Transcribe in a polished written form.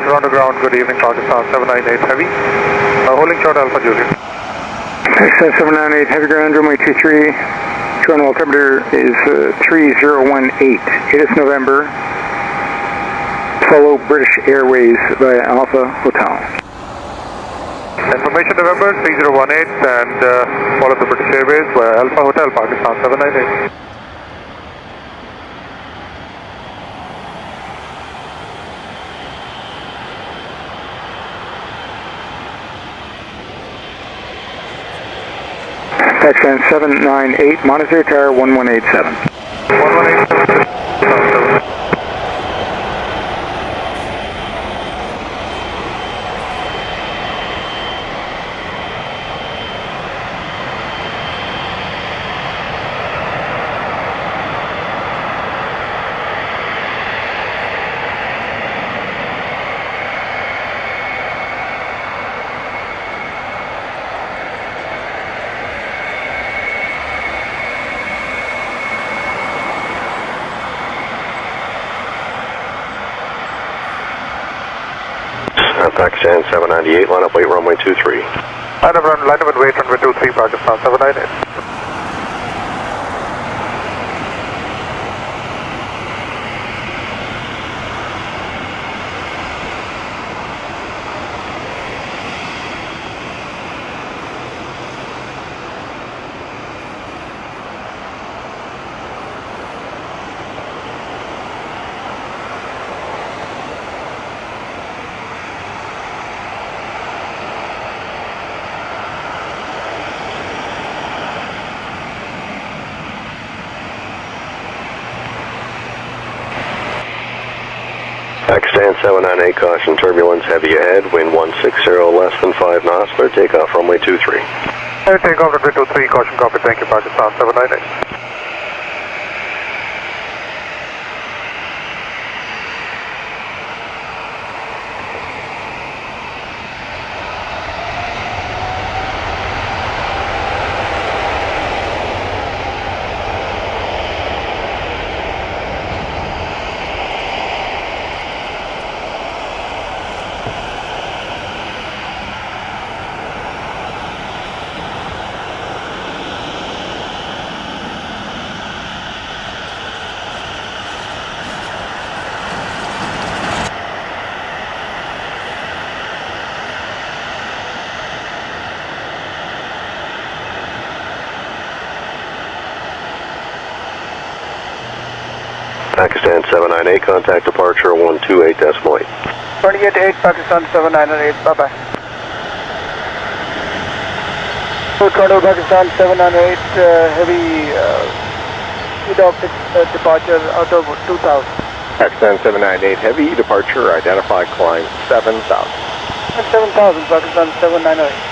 Toronto ground, good evening, Pakistan 798 Heavy. Holding short Alpha Juliet. Pakistan 798 Heavy ground, runway 23. Toronto altimeter is 3018. It is November. Follow British Airways via Alpha Hotel. Information November 3018 and follow the British Airways via Alpha Hotel, Pakistan 798. Pakistan 798, monitor tower 1187. 1187. Pakistan 798, line up, wait, runway 23. Line up and wait, runway 23, Pakistan 798. Pakistan 798, caution turbulence heavy ahead, wind 160 less than 5 knots, clear takeoff runway 23. Takeoff runway 23, caution copy, thank you, Pakistan 798. Pakistan 798, contact departure 128.8. 288 Pakistan 798, bye-bye. Toronto Pakistan 798, heavy departure out of 2000. Pakistan 798 Heavy, departure, identify climb 7000. 7000, Pakistan 798.